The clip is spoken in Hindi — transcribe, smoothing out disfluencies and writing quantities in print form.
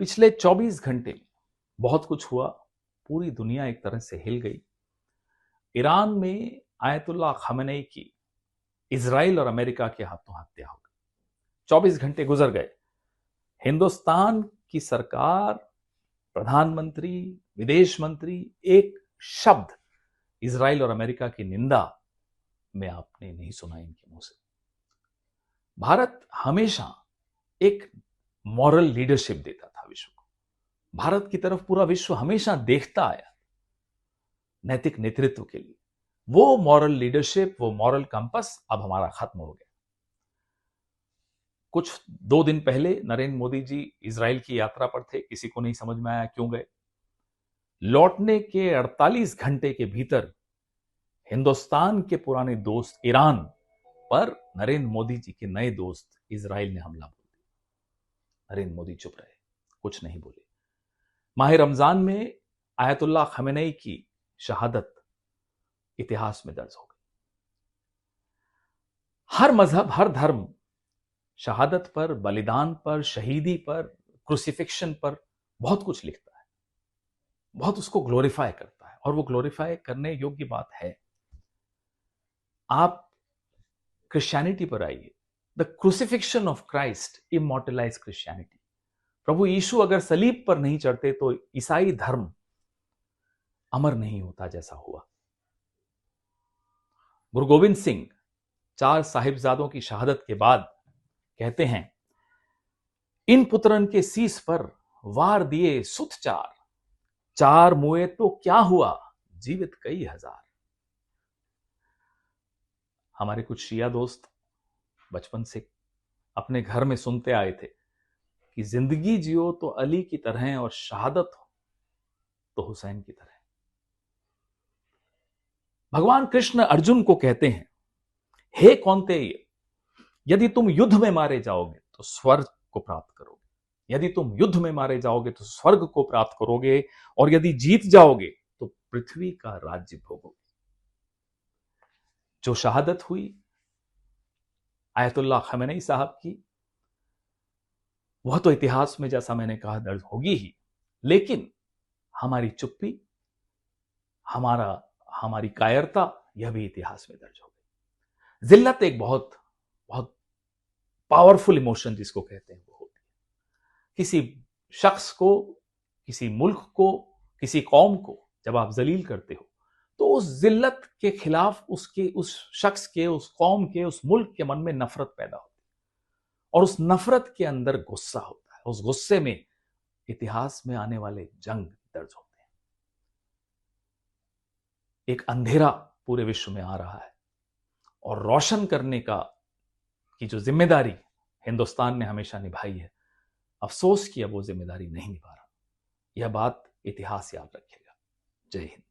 पिछले 24 घंटे में बहुत कुछ हुआ। पूरी दुनिया एक तरह से हिल गई। ईरान में आयतुल्लाह खamenei की इजराइल और अमेरिका के हाथों हत्या हो गई। 24 घंटे गुजर गए। हिंदुस्तान की सरकार, प्रधानमंत्री, विदेश मंत्री एक शब्द इजराइल और अमेरिका की निंदा में आपने नहीं सुना इनके मुंह से। भारत हमेशा एक मॉरल लीडरशिप देता था विश्व को। भारत की तरफ पूरा विश्व हमेशा देखता आया नैतिक नेतृत्व के लिए। वो मॉरल लीडरशिप, वो मॉरल कंपस अब हमारा खत्म हो गया। कुछ 2 दिन पहले नरेंद्र मोदी जी इजराइल की यात्रा पर थे। किसी को नहीं समझ में आया क्यों गए। लौटने के 48 घंटे के भीतर हिंदुस्तान के पुराने दोस्त ईरान पर नरेंद्र मोदी जी के नए दोस्त इजराइल ने हमला बोल दिया। नरेंद्र मोदी चुप रहे, कुछ नहीं बोले। माह रमजान में आयतुल्लाह खamenei की शहादत इतिहास में दर्ज हो गई। हर मजहब, हर धर्म शहादत पर, बलिदान पर, शहीदी पर, क्रूसिफिक्शन पर बहुत कुछ लिखता है, बहुत उसको ग्लोरीफाई करता है, और वो ग्लोरीफाई करने योग्य बात है। आप क्रिश्चियनिटी पर आइए। The crucifixion of Christ immortalize Christianity. प्रभु यीशु अगर सलीब पर नहीं चढ़ते तो ईसाई धर्म अमर नहीं होता जैसा हुआ। गुरु गोविंद सिंह 4 साहिबजादों की शहादत के बाद कहते हैं, इन पुत्रन के शीस पर वार दिए सुत 4 मुए तो क्या हुआ, जीवित कई हजार। हमारे कुछ शिया दोस्त बचपन से अपने घर में सुनते आए थे कि जिंदगी जियो तो अली की तरह और शहादत हो तो हुसैन की तरह। भगवान कृष्ण अर्जुन को कहते हैं, हे कौन्तेय, यदि तुम युद्ध में मारे जाओगे तो स्वर्ग को प्राप्त करोगे। यदि तुम युद्ध में मारे जाओगे तो स्वर्ग को प्राप्त करोगे, और यदि जीत जाओगे तो पृथ्वी का राज्य भोगोगे। जो शहादत हुई आयतुल्लाह खamenei साहब की, वह तो इतिहास में, जैसा मैंने कहा, दर्ज होगी ही। लेकिन हमारी चुप्पी, हमारी कायरता, यह भी इतिहास में दर्ज हो गई। जिल्लत एक बहुत बहुत पावरफुल इमोशन जिसको कहते हैं वो होती है। किसी शख्स को, किसी मुल्क को, किसी कौम को जब आप जलील करते हो तो उस जिल्लत के खिलाफ उसके, उस शख्स के, उस कौम के, उस मुल्क के मन में नफरत पैदा होती है, और उस नफरत के अंदर गुस्सा होता है। उस गुस्से में इतिहास में आने वाले जंग दर्ज होते हैं। एक अंधेरा पूरे विश्व में आ रहा है, और रोशन करने की जो जिम्मेदारी हिंदुस्तान ने हमेशा निभाई है, अफसोस कि अब वो जिम्मेदारी नहीं निभा रहा। यह बात इतिहास याद रखेगा। जय हिंद।